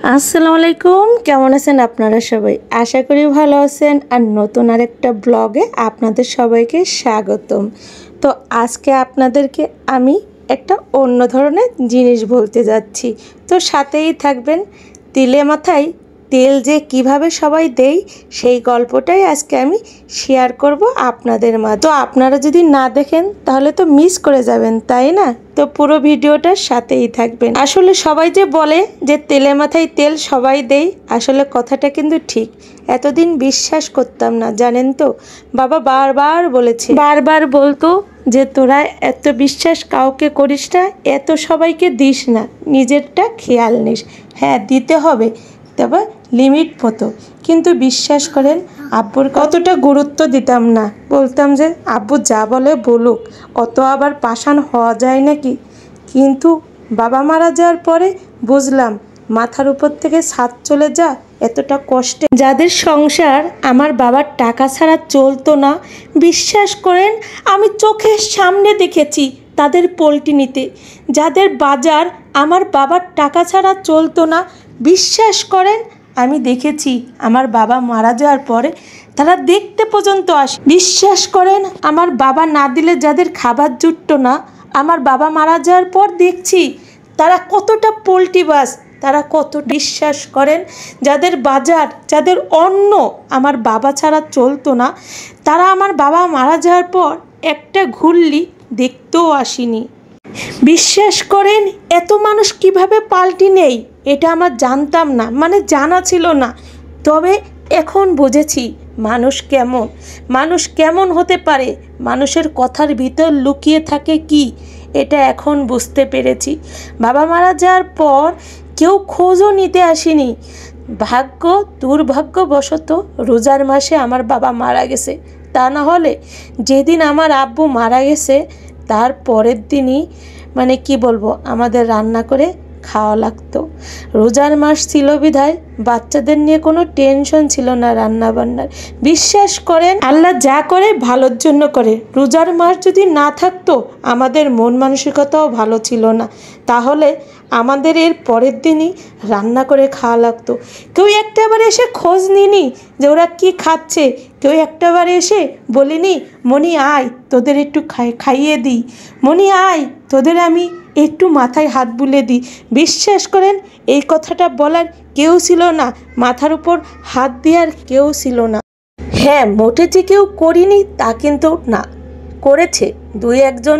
আসসালামু আলাইকুম, কেমন আছেন আপনারা সবাই? আশা করি ভালো আছেন। আর নতুন আরেকটা ব্লগে আপনাদের সবাইকে স্বাগতম। তো আজকে আপনাদেরকে আমি একটা অন্য ধরনের জিনিস বলতে যাচ্ছি, তো সাথেই থাকবেন। তিলে মাথায় তেল যে কিভাবে সবাই দেয় সেই গল্পটাই আজকে আমি শেয়ার করব আপনাদের মাঝে। তো আপনারা যদি না দেখেন তাহলে তো মিস করে যাবেন, তাই না? তো পুরো ভিডিওটার সাথেই থাকবেন। আসলে সবাই যে বলে যে তেলে মাথায় তেল সবাই দেয়, আসলে কথাটা কিন্তু ঠিক। এতদিন বিশ্বাস করতাম না, জানেন তো। বাবা বারবার বলেছে, বারবার বলতো যে তোরা এত বিশ্বাস কাউকে করিস না, এত সবাইকে দিস না, নিজেরটা খেয়াল নিস। হ্যাঁ, দিতে হবে, তবে লিমিট মতো। কিন্তু বিশ্বাস করেন, আব্বুর কতটা গুরুত্ব দিতাম না। বলতাম যে আব্বু যা বলে বলুক, অত আবার পাষাণ হওয়া যায় নাকি। কিন্তু বাবা মারা যাওয়ার পরে বুঝলাম মাথার উপর থেকে ছাদ চলে যা এতটা কষ্টে। যাদের সংসার আমার বাবার টাকা ছাড়া চলতো না, বিশ্বাস করেন আমি চোখের সামনে দেখেছি তাদের পল্টি নিতে। যাদের বাজার আমার বাবার টাকা ছাড়া চলতো না, বিশ্বাস করেন আমি দেখেছি আমার বাবা মারা যাওয়ার পরে তারা দেখতে পর্যন্ত আসে। বিশ্বাস করেন আমার বাবা না দিলে যাদের খাবার জুটতো না, আমার বাবা মারা যাওয়ার পর দেখছি তারা কতটা পোল্ট্রিবাজ, তারা কত। বিশ্বাস করেন যাদের বাজার, যাদের অন্ন আমার বাবা ছাড়া চলতো না, তারা আমার বাবা মারা যাওয়ার পর একটা ঘুরলি দেখতেও আসেনি। বিশ্বাস করেন এত মানুষ কিভাবে পাল্টি নেই এটা আমার জানতাম না, মানে জানা ছিল না। তবে এখন বুঝেছি মানুষ কেমন, মানুষ কেমন হতে পারে, মানুষের কথার ভিতর লুকিয়ে থাকে কি, এটা এখন বুঝতে পেরেছি। বাবা মারা যাওয়ার পর কেউ খোঁজও নিতে আসেনি। দুর্ভাগ্যবশত রোজার মাসে আমার বাবা মারা গেছে। তা না হলে যেদিন আমার আব্বু মারা গেছে তার পরের দিনই মানে কি বলবো, আমাদের রান্না করে খাওয়া লাগতো। রোজার মাস ছিল বিধায় বাচ্চাদের নিয়ে কোনো টেনশন ছিল না রান্না বান্নার। বিশ্বাস করেন আল্লাহ যা করে ভালোর জন্য করে। রোজার মাস যদি না থাকতো আমাদের মন মানসিকতাও ভালো ছিল না, তাহলে আমাদের এর পরের দিনই রান্না করে খাওয়া লাগতো। কেউ একটাবার এসে খোঁজ নিনি যে ওরা কি খাচ্ছে, কেউ একটাবার এসে বলিনি মনি আয় তোদের একটু খাইয়ে দিই, মনি আয় তোদের আমি একটু মাথায় হাত বুলিয়ে দিই। বিশ্বাস করেন এই কথাটা বলার কেউ ছিল না, মাথার উপর হাত দেওয়ার কেউ ছিল না। হ্যাঁ, মোটে যে কেউ করিনি তা কিন্তু না, করেছে দুই একজন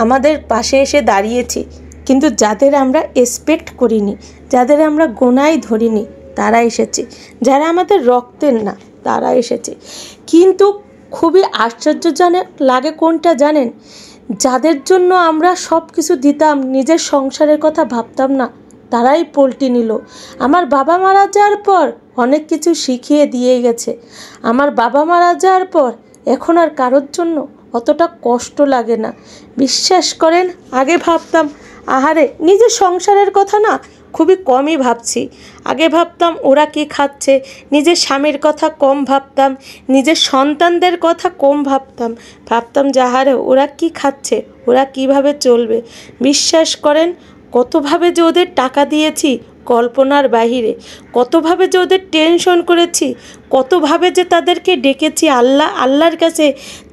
আমাদের পাশে এসে দাঁড়িয়েছে। কিন্তু যাদের আমরা এক্সপেক্ট করিনি, যাদের আমরা গোনায় ধরিনি, তারা এসেছে। যারা আমাদের রক্তের না তারা এসেছে। কিন্তু খুবই আশ্চর্যজনক লাগে কোনটা জানেন? যাদের জন্য আমরা সব কিছু দিতাম, নিজের সংসারের কথা ভাবতাম না, তারাই পল্টি নিল। আমার বাবা মারা যাওয়ার পর অনেক কিছু শিখিয়ে দিয়ে গেছে। আমার বাবা মারা যাওয়ার পর এখন আর কারোর জন্য অতটা কষ্ট লাগে না। বিশ্বাস করেন আগে ভাবতাম আহারে, নিজের সংসারের কথা না খুবই কমই ভাবছি। আগে ভাবতাম ওরা কি খাচ্ছে, নিজের স্বামীর কথা কম ভাবতাম, নিজের সন্তানদের কথা কম ভাবতাম যে আহারে ওরা কি খাচ্ছে, ওরা কিভাবে চলবে। বিশ্বাস করেন কতভাবে যে ওদের টাকা দিয়েছি কল্পনার বাহিরে, কতভাবে যে ওদের টেনশন করেছি, কতভাবে যে তাদেরকে ডেকেছি আল্লাহর কাছে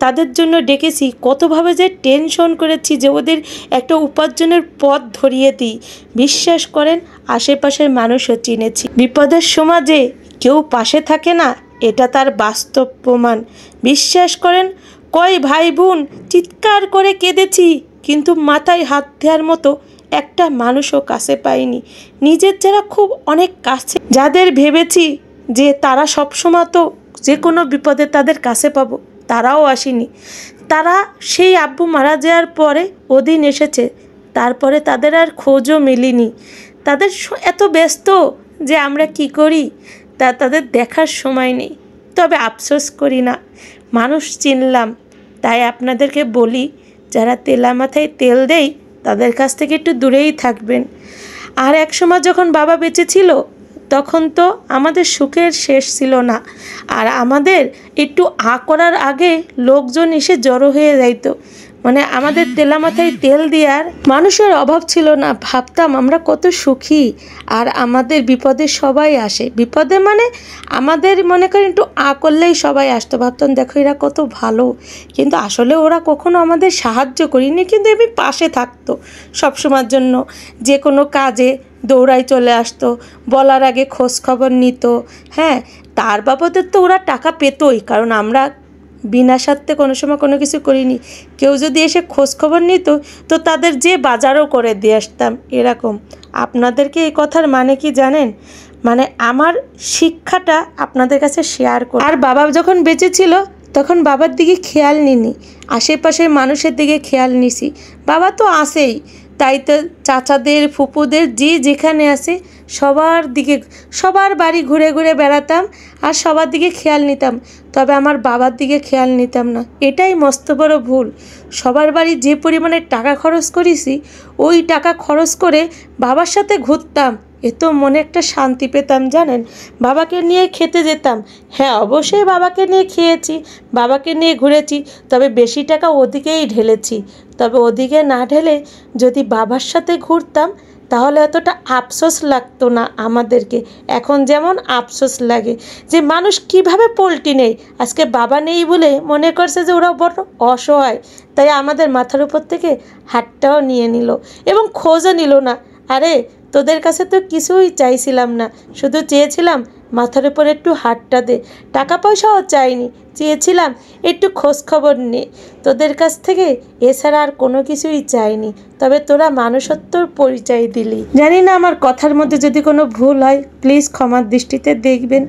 তাদের জন্য ডেকেছি, কতভাবে যে টেনশন করেছি যে ওদের একটা উপার্জনের পথ ধরিয়ে দিই। বিশ্বাস করেন আশেপাশের মানুষও চিনেছি। বিপদের সময় যে কেউ পাশে থাকে না এটা তার বাস্তব প্রমাণ। বিশ্বাস করেন কয় ভাই বোন চিৎকার করে কেঁদেছি, কিন্তু মাথায় হাত দেওয়ার মতো একটা মানুষও কাছে পাইনি। নিজের যারা খুব অনেক কাছে, যাদের ভেবেছি যে তারা সবসময় তো যে কোনো বিপদে তাদের কাছে পাবো, তারাও আসেনি। তারা সেই আব্বু মারা যাওয়ার পরে ওদিন এসেছে, তারপরে তাদের আর খোঁজও মেলেনি। তাদের এত ব্যস্ত যে আমরা কি করি তাদের দেখার সময় নেই। তবে আফসোস করি না, মানুষ চিনলাম। তাই আপনাদেরকে বলি যারা তেলা মাথায় তেল দেয় তাদের কাছ থেকে একটু দূরেই থাকবেন। আর এক সময় যখন বাবা বেঁচে ছিল তখন তো আমাদের সুখের শেষ ছিল না। আর আমাদের একটু করার আগে লোকজন এসে জড়ো হয়ে যাইতো। মানে আমাদের তেলা মাথায় তেল দেওয়ার মানুষের অভাব ছিল না। ভাবতাম আমরা কত সুখী, আর আমাদের বিপদে সবাই আসে। বিপদে মানে আমাদের মনে করেন একটু করলেই সবাই আসতো। ভাবতাম দেখো এরা কত ভালো, কিন্তু আসলে ওরা কখনো আমাদের সাহায্য করিনি, কিন্তু এমনি পাশে থাকতো সবসময়ের জন্য। যে কোনো কাজে দৌড়াই চলে আসতো, বলার আগে খোঁজ খবর নিত। হ্যাঁ, তার বাবদে তো ওরা টাকা পেতোই, কারণ আমরা বিনা স্বার্থে কোনো সময় কোনো কিছু করিনি। কেউ যদি এসে খোঁজ খবর নিত তো তাদের যে বাজারও করে দিয়ে আসতাম এরকম। আপনাদেরকে এই কথার মানে কি জানেন? মানে আমার শিক্ষাটা আপনাদের কাছে শেয়ার করি। আর বাবা যখন বেঁচে ছিল তখন বাবার দিকে খেয়াল নিইনি, আশেপাশের মানুষের দিকে খেয়াল নিছি। বাবা তো আসেই, তাই তো চাচাদের ফুপুদের যে যেখানে আসে সবার দিকে, সবার বাড়ি ঘুরে ঘুরে বেড়াতাম আর সবার দিকে খেয়াল নিতাম, তবে আমার বাবার দিকে খেয়াল নিতাম না। এটাই মস্ত বড় ভুল। সবার বাড়ি যে পরিমাণে টাকা খরচ করেছি, ওই টাকা খরচ করে বাবার সাথে ঘুরতাম, এত মনে একটা শান্তি পেতাম জানেন। বাবাকে নিয়ে খেতে যেতাম, হ্যাঁ অবশ্যই বাবাকে নিয়ে খেয়েছি, বাবাকে নিয়ে ঘুরেছি, তবে বেশি টাকা ওদিকেই ঢেলেছি। তবে ওদিকে না ঢেলে যদি বাবার সাথে ঘুরতাম তাহলে এতটা আফসোস লাগতো না আমাদেরকে। এখন যেমন আফসোস লাগে যে মানুষ কিভাবে পল্টি নেই, আজকে বাবা নেই বলে মনে করছে যে ওরা বড় অসহায়, তাই আমাদের মাথার উপর থেকে হাতটাও নিয়ে নিল এবং খোঁজও নিল না। আরে তোদের কাছে তো কিছুই চাইছিলাম না, শুধু চেয়েছিলাম মাথার উপর একটু হাতটা দে, টাকা পয়সাও চাইনি, চেয়েছিলাম একটু খোঁজ খবর নে তোদের কাছ থেকে, এছাড়া আর কোনো কিছুই চাইনি। তবে তোরা মানুষত্বর পরিচয় দিলি। জানি না আমার কথার মধ্যে যদি কোনো ভুল হয় প্লিজ ক্ষমার দৃষ্টিতে দেখবেন।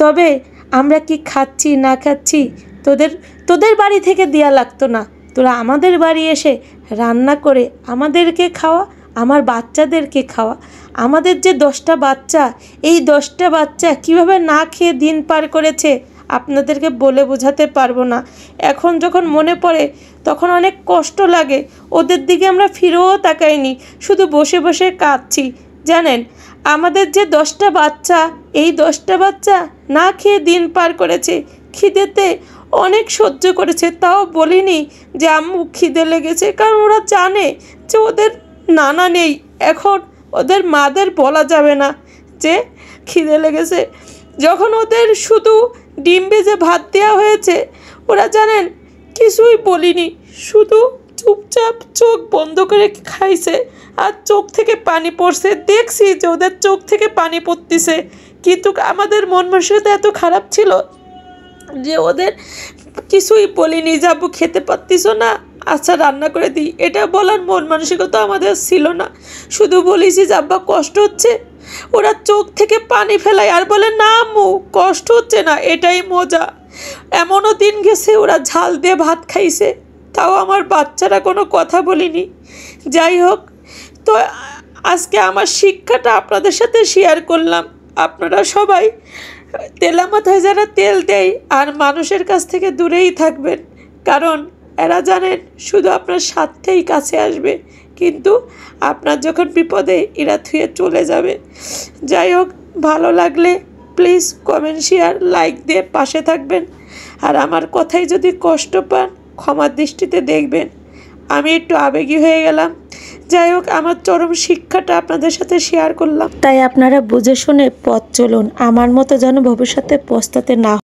তবে আমরা কি খাচ্ছি না খাচ্ছি তোদের বাড়ি থেকে দেয়া লাগতো না, তোরা আমাদের বাড়ি এসে রান্না করে আমাদেরকে খাওয়া, আমার বাচ্চাদেরকে খাওয়া। আমাদের যে 10টা বাচ্চা, এই 10টা বাচ্চা কীভাবে না খেয়ে দিন পার করেছে আপনাদেরকে বলে বোঝাতে পারবো না। এখন যখন মনে পড়ে তখন অনেক কষ্ট লাগে। ওদের দিকে আমরা ফিরেও তাকাইনি, শুধু বসে বসে কাঁদছি জানেন। আমাদের যে 10টা বাচ্চা, এই 10টা বাচ্চা না খেয়ে দিন পার করেছে, খিদেতে অনেক সহ্য করেছে, তাও বলিনি যে আম্মু খিদে লেগেছে, কারণ ওরা জানে যে ওদের নানা নেই। এখন ওদের মাদের বলা যাবে না যে খিদে লেগেছে। যখন ওদের শুধু ডিম ভেজে ভাত দেওয়া হয়েছে, ওরা জানেন কিছুই বলিনি, শুধু চুপচাপ চোখ বন্ধ করে খাইছে, আর চোখ থেকে পানি পড়ছে। দেখছি যে ওদের চোখ থেকে পানি পড়তেছে, কিন্তু আমাদের মন মানসিকতা এত খারাপ ছিল যে ওদের কিছুই বলিনি। যাবো খেতে পারতিস না, আচ্ছা রান্না করে দিই, এটা বলার মন মানসিকতা আমাদের ছিল না। শুধু বলেছি যে আব্বা কষ্ট হচ্ছে। ওরা চোখ থেকে পানি ফেলায় আর বলে না আম্মু কষ্ট হচ্ছে না, এটাই মজা। এমনও দিন গেছে ওরা ঝাল দিয়ে ভাত খাইছে, তাও আমার বাচ্চারা কোনো কথা বলিনি। যাই হোক, তো আজকে আমার শিক্ষাটা আপনাদের সাথে শেয়ার করলাম। আপনারা সবাই তেলা মাথায় যারা তেল দেয় আর মানুষের কাছ থেকে দূরেই থাকবেন, কারণ এরা জানেন শুধু আপনার স্বার্থেই কাছে আসবে, কিন্তু আপনার যখন বিপদে এরা থুয়ে চলে যাবে। যাই হোক, ভালো লাগলে প্লিজ কমেন্ট শেয়ার লাইক দিয়ে পাশে থাকবেন। আর আমার কথাই যদি কষ্ট পান ক্ষমার দৃষ্টিতে দেখবেন, আমি একটু আবেগী হয়ে গেলাম। যাই হোক, আমার চরম শিক্ষাটা আপনাদের সাথে শেয়ার করলাম। তাই আপনারা বুঝে শুনে পথ চলুন, আমার মতো যেন ভবিষ্যতে পস্তাতে না